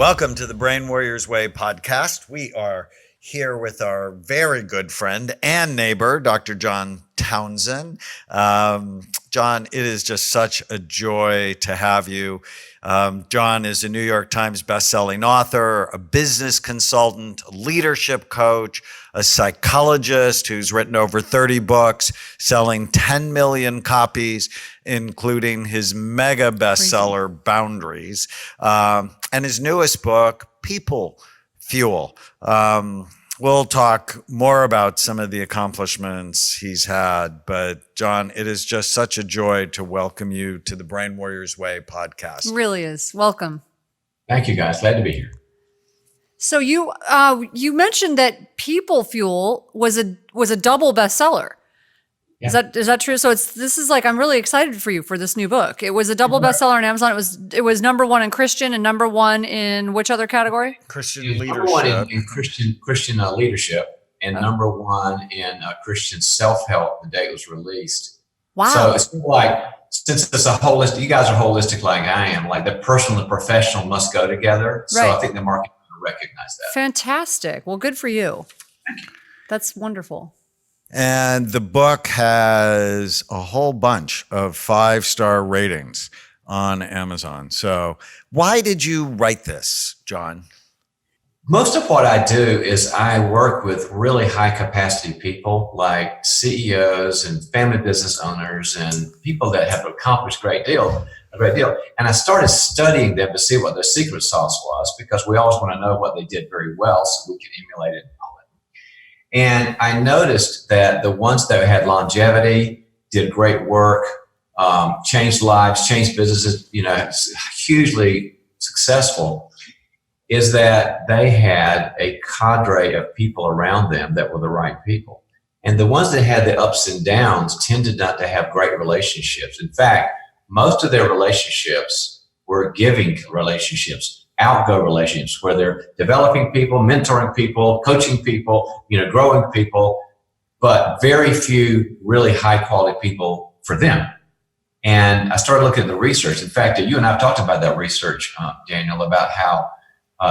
Welcome to the Brain Warriors Way podcast. We are here with our very good friend and neighbor, Dr. John Townsend. John, it is just such a joy to have you. John is a New York Times bestselling author, a business consultant, a leadership coach, a psychologist who's written over 30 books, selling 10 million copies, including his mega bestseller, Boundaries, and his newest book, People Fuel. We'll talk more about some of the accomplishments he's had, but John, it is just such a joy to welcome you to the Brain Warriors Way podcast. It really is. Welcome. Thank you, guys. Glad to be here. So you mentioned that People Fuel was a double bestseller. Yeah. Is that true? So I'm really excited for you for this new book. It was a double bestseller on Amazon. It was number one in Christian and number one in which other category? Christian leadership. Number one in Christian leadership, and number one in Christian self-help the day it was released. Wow. So it's like, since it's a holistic, you guys are holistic like I am, like the personal and the professional must go together. So right. I think the market will recognize that. Fantastic. Well, good for you. Thank you. That's wonderful. And the book has a whole bunch of 5-star ratings on Amazon. So why did you write this, John? Most of what I do is I work with really high capacity people like CEOs and family business owners and people that have accomplished a great deal. And I started studying them to see what their secret sauce was, because we always want to know what they did very well so we can emulate it. And I noticed that the ones that had longevity, did great work, changed lives, changed businesses, hugely successful, is that they had a cadre of people around them that were the right people. And the ones that had the ups and downs tended not to have great relationships. In fact, most of their relationships were giving relationships, outgo relationships, where they're developing people, mentoring people, coaching people, growing people, but very few really high quality people for them. And I started looking at the research. In fact, you and I have talked about that research, Daniel, about how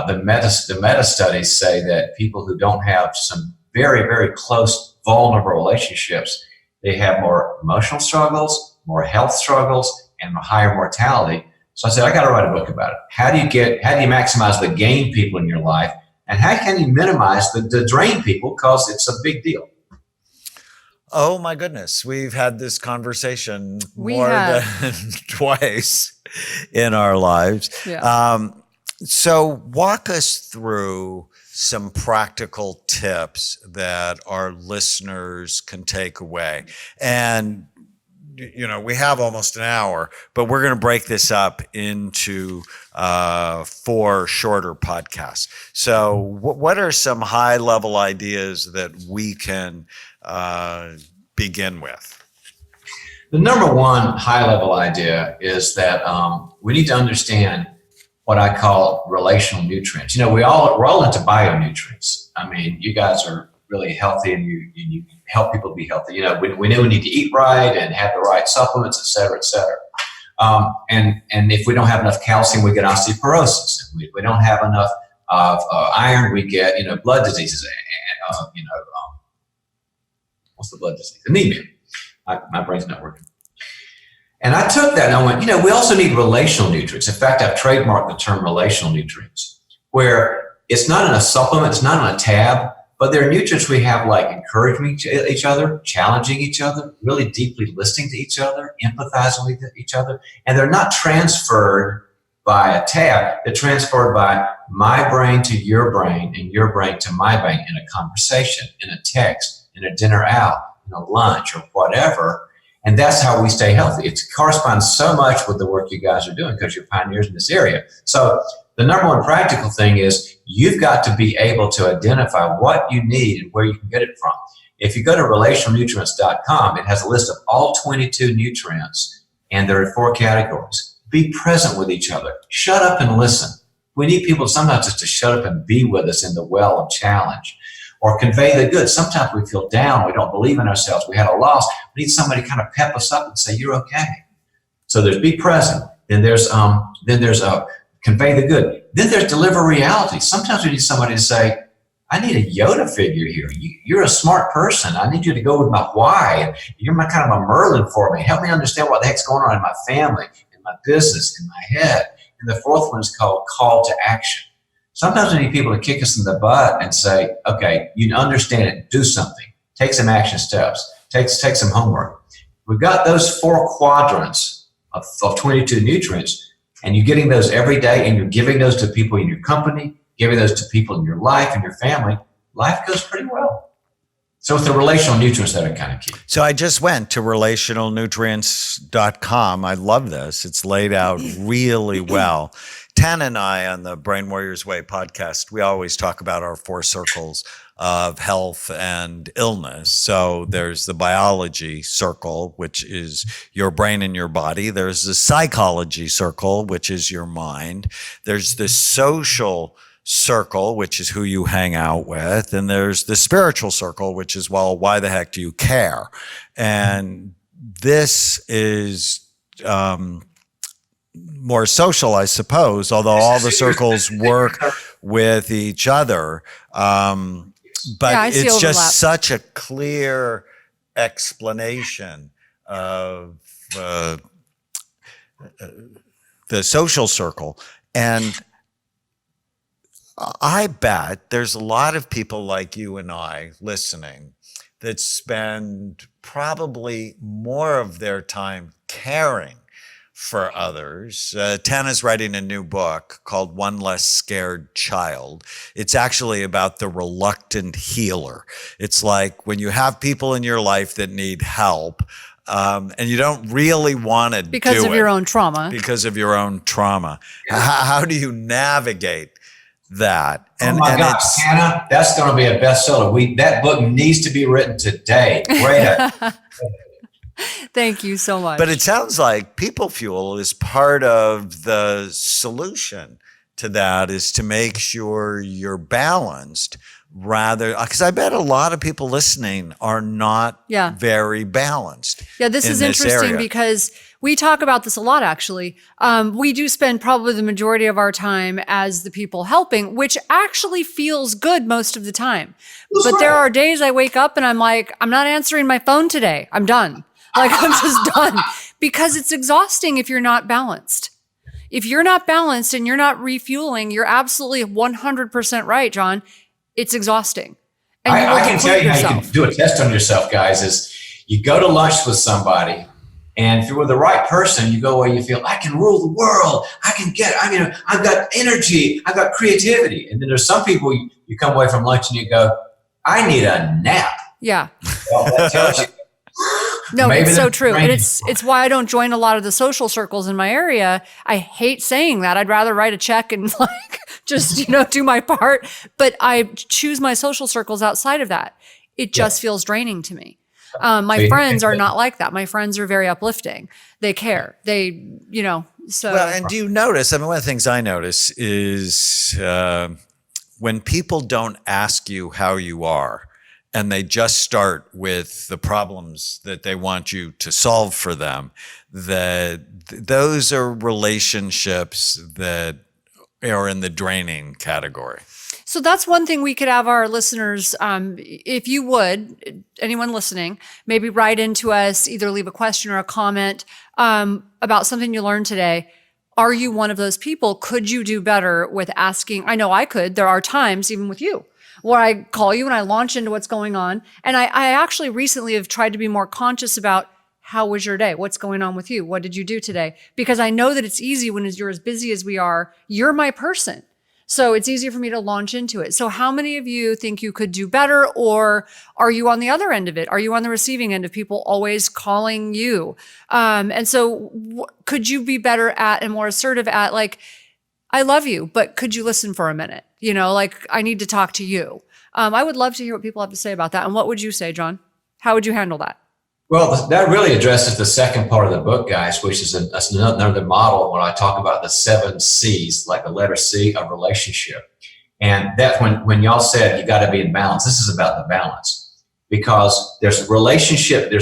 the meta studies say that people who don't have some very, very close, vulnerable relationships, they have more emotional struggles, more health struggles, and a higher mortality. So I said, I got to write a book about it. How do you maximize the gain people in your life? And how can you minimize the drain people? Because it's a big deal. Oh my goodness. We've had this conversation more than twice in our lives. Yeah. So walk us through some practical tips that our listeners can take away. And we have almost an hour, but we're going to break this up into 4 shorter podcasts. So what are some high-level ideas that we can begin with? The number one high-level idea is that we need to understand what I call relational nutrients. We're all into bionutrients. I mean, you guys are really healthy, and you help people be healthy. We know we need to eat right and have the right supplements, et cetera, et cetera. And if we don't have enough calcium, we get osteoporosis. If we don't have enough of iron, we get blood diseases. What's the blood disease? Anemia. My brain's not working. And I took that and I went, we also need relational nutrients. In fact, I've trademarked the term relational nutrients, where it's not in a supplement, it's not on a tab, but there are nutrients we have like encouraging each other, challenging each other, really deeply listening to each other, empathizing with each other. And they're not transferred by a tab. They're transferred by my brain to your brain and your brain to my brain in a conversation, in a text, in a dinner out, in a lunch or whatever. And that's how we stay healthy. It corresponds so much with the work you guys are doing because you're pioneers in this area. So the number one practical thing is you've got to be able to identify what you need and where you can get it from. If you go to relationalnutrients.com, it has a list of all 22 nutrients, and there are 4 categories. Be present with each other. Shut up and listen. We need people sometimes just to shut up and be with us in the well of challenge. Or convey the good. Sometimes we feel down. We don't believe in ourselves. We had a loss. We need somebody to kind of pep us up and say, you're okay. So there's be present. Then there's convey the good. then there's deliver reality. Sometimes we need somebody to say, I need a Yoda figure here. You're a smart person. I need you to go with my why. You're my kind of a Merlin for me. Help me understand what the heck's going on in my family, in my business, in my head. And the fourth one is called call to action. Sometimes we need people to kick us in the butt and say, okay, you understand it, do something. Take some action steps. Take some homework. We've got those 4 quadrants of 22 nutrients, and you're getting those every day, and you're giving those to people in your company, giving those to people in your life and your family, life goes pretty well. So with the relational nutrients that are kind of key. So I just went to relationalnutrients.com. I love this. It's laid out really well. Tana and I on the Brain Warriors Way podcast, we always talk about our 4 circles of health and illness. So there's the biology circle, which is your brain and your body. There's the psychology circle, which is your mind. There's the social circle, which is who you hang out with. And there's the spiritual circle, which is, well, why the heck do you care? And this is more social, I suppose, although all the circles work with each other. But it's overlap. just such a clear explanation of the social circle. And I bet there's a lot of people like you and I listening that spend probably more of their time caring for others. Tana's writing a new book called One Less Scared Child. It's actually about the reluctant healer. It's like when you have people in your life that need help, and you don't really want to do it. Because of your own trauma. Because of your own trauma. How do you navigate that? And, oh my gosh, Tana, that's going to be a bestseller. That book needs to be written today. Great. Thank you so much. But it sounds like People Fuel is part of the solution to that, is to make sure you're balanced rather, because I bet a lot of people listening are not very balanced. Yeah, this is interesting because we talk about this a lot, actually. We do spend probably the majority of our time as the people helping, which actually feels good most of the time. But there are days I wake up and I'm like, I'm not answering my phone today. I'm done. Like, I'm just done, because it's exhausting if you're not balanced. If you're not balanced and you're not refueling, you're absolutely 100% right, John. It's exhausting. And I can tell you how you can do a test on yourself, guys, is you go to lunch with somebody, and if you're with the right person, you go where you feel, I can rule the world. I've got energy. I've got creativity. And then there's some people you come away from lunch and you go, I need a nap. Yeah. Well, that tells you. No, it's so true. And it's why I don't join a lot of the social circles in my area. I hate saying that. I'd rather write a check and just, do my part. But I choose my social circles outside of that. It just feels draining to me. My friends are not like that. My friends are very uplifting. They care. So. Well, and do you notice, one of the things I notice is when people don't ask you how you are, and they just start with the problems that they want you to solve for them, that those are relationships that are in the draining category. So that's one thing we could have our listeners, if you would, anyone listening, maybe write into us, either leave a question or a comment about something you learned today. Are you one of those people? Could you do better with asking? I know I could. There are times, even with you, where I call you and I launch into what's going on. And I actually recently have tried to be more conscious about, how was your day? What's going on with you? What did you do today? Because I know that it's easy when you're as busy as we are. You're my person. So it's easier for me to launch into it. So how many of you think you could do better, or are you on the other end of it? Are you on the receiving end of people always calling you? And so could you be better at and more assertive at, like, I love you, but could you listen for a minute? I need to talk to you. I would love to hear what people have to say about that. And what would you say, John? How would you handle that? Well, that really addresses the second part of the book, guys, which is another model when I talk about the 7 C's, like the letter C of relationship. And that when y'all said you got to be in balance, this is about the balance, because there's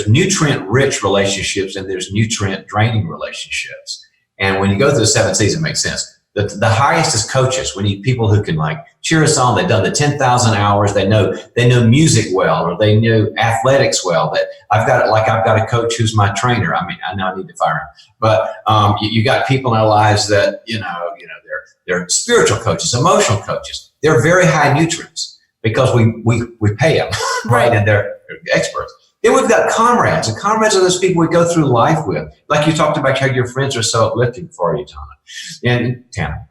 nutrient-rich relationships and there's nutrient-draining relationships. And when you go through the 7 C's, it makes sense. The highest is coaches. We need people who can like cheer us on. They've done the 10,000 hours. They know music well, or they know athletics well. That I've got a coach who's my trainer. I mean, I know I need to fire him, but you got people in our lives that they're spiritual coaches, emotional coaches. They're very high nutrients because we pay them, right? And they're experts. Then we've got comrades, and comrades are those people we go through life with. Like you talked about how your friends are so uplifting for you, Tana. And Tana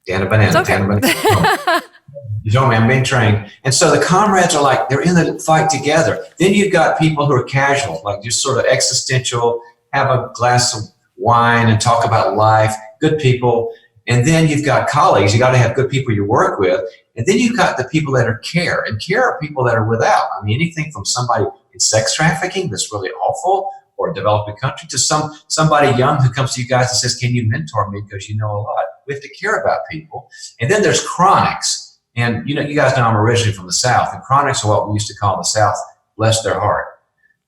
Banana. Okay. Tana Banana. You know me, I'm being trained. And so the comrades are like, they're in the fight together. Then you've got people who are casual, like just sort of existential, have a glass of wine and talk about life, good people. And then you've got colleagues. You got to have good people you work with. And then you've got the people that are care. And care are people that are without. I mean, anything from somebody in sex trafficking that's really awful, or a developing country, to somebody young who comes to you guys and says, can you mentor me because you know a lot? We have to care about people. And then there's chronics. And you guys know I'm originally from the South. And chronics are what we used to call in the South, bless their heart.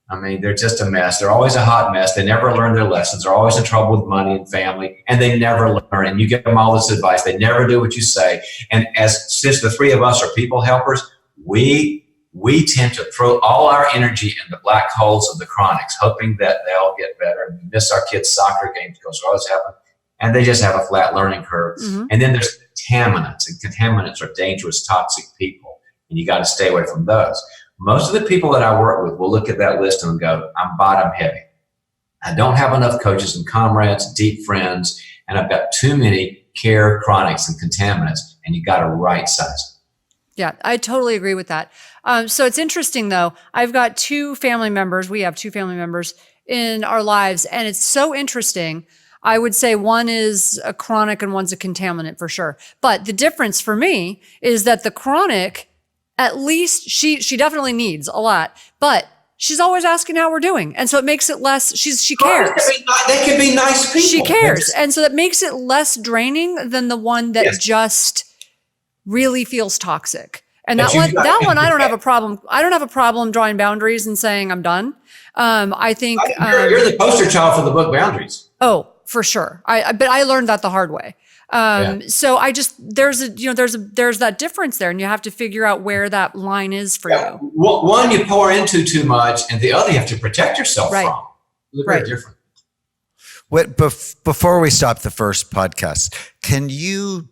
I mean, they're just a mess. They're always a hot mess. They never learn their lessons. They're always in trouble with money and family, and they never learn. And you give them all this advice. They never do what you say. And since the three of us are people helpers, we tend to throw all our energy in the black holes of the chronics, hoping that they'll get better. And we miss our kids' soccer games because they're always happening, and they just have a flat learning curve. Mm-hmm. And then there's contaminants, and contaminants are dangerous, toxic people, and you got to stay away from those. Most of the people that I work with will look at that list and go, I'm bottom heavy. I don't have enough coaches and comrades, deep friends, and I've got too many care, chronics, and contaminants, and you got to right size it. Yeah, I totally agree with that. So it's interesting, though. I've got we have two family members in our lives, and it's so interesting. I would say one is a chronic and one's a contaminant for sure. But the difference for me is that the chronic, at least she definitely needs a lot, but she's always asking how we're doing. And so it makes it less, she cares. They can be nice people. She cares. And so that makes it less draining than the one that just really feels toxic. And that one, I don't have a problem. I don't have a problem drawing boundaries and saying I'm done. I think you're the poster child for the book Boundaries. Oh, for sure. But I learned that the hard way. So there's that difference there, and you have to figure out where that line is for you. One you pour into too much, and the other you have to protect yourself from. They're very different. Before we stop the first podcast, can you,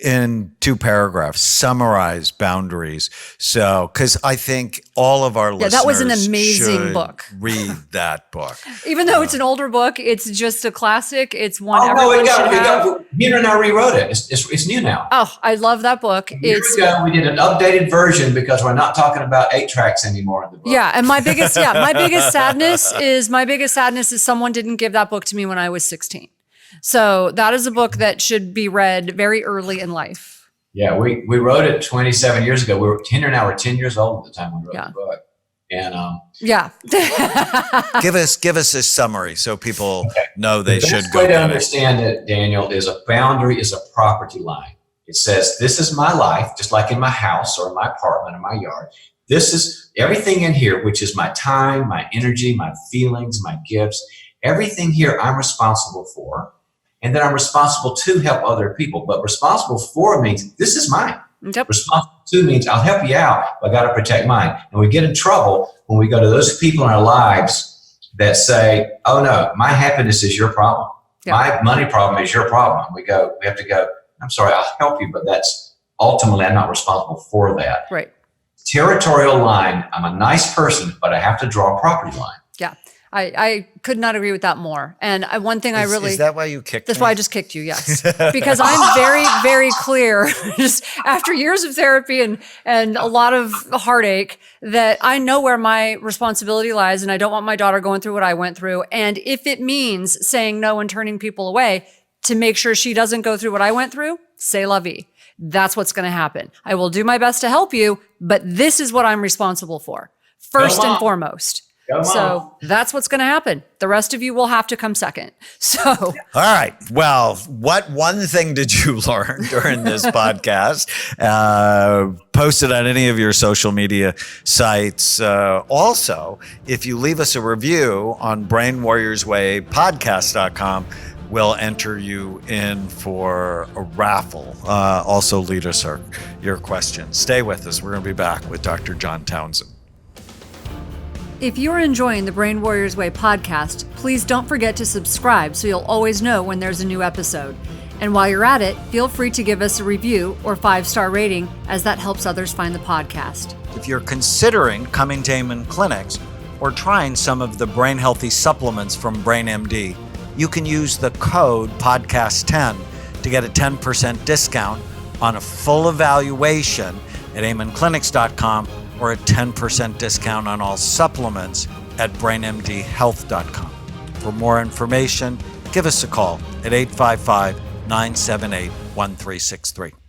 in 2 paragraphs, summarize boundaries? So, because I think all of our listeners that was an amazing book. Read that book. Even though it's an older book, it's just a classic. It's one everyone should have. Peter and I rewrote it. It's new now. Oh, I love that book. Years ago, we did an updated version because we're not talking about 8 tracks anymore in the book. Yeah, and my biggest sadness is someone didn't give that book to me when I was 16. So that is a book that should be read very early in life. Yeah, we wrote it 27 years ago. Tina and I were 10 years old at the time we wrote the book. And give us a summary so people know they should go. The best way to understand it, Daniel, is a boundary is a property line. It says, this is my life, just like in my house or my apartment or my yard. This is everything in here, which is my time, my energy, my feelings, my gifts. Everything here I'm responsible for. And then I'm responsible to help other people. But responsible for means this is mine. Yep. Responsible to means I'll help you out, but I got to protect mine. And we get in trouble when we go to those people in our lives that say, oh no, my happiness is your problem. Yep. My money problem is your problem. We have to go, I'm sorry, I'll help you, but that's ultimately, I'm not responsible for that. Right. Territorial line, I'm a nice person, but I have to draw a property line. Yeah. I could not agree with that more. And one thing is that why you kicked me? That's why I just kicked you, yes. Because I'm very, very clear, just after years of therapy and a lot of heartache, that I know where my responsibility lies, and I don't want my daughter going through what I went through. And if it means saying no and turning people away to make sure she doesn't go through what I went through, c'est la vie. That's what's going to happen. I will do my best to help you, but this is what I'm responsible for, first and foremost. So that's what's going to happen. The rest of you will have to come second. So, all right. Well, what one thing did you learn during this podcast? Post it on any of your social media sites. Also, if you leave us a review on brainwarriorswaypodcast.com, we'll enter you in for a raffle. Also, lead us your questions. Stay with us. We're going to be back with Dr. John Townsend. If you're enjoying the Brain Warriors Way podcast, please don't forget to subscribe so you'll always know when there's a new episode. And while you're at it, feel free to give us a review or 5-star rating, as that helps others find the podcast. If you're considering coming to Amen Clinics or trying some of the brain healthy supplements from BrainMD, you can use the code podcast10 to get a 10% discount on a full evaluation at amenclinics.com or a 10% discount on all supplements at brainmdhealth.com. For more information, give us a call at 855-978-1363.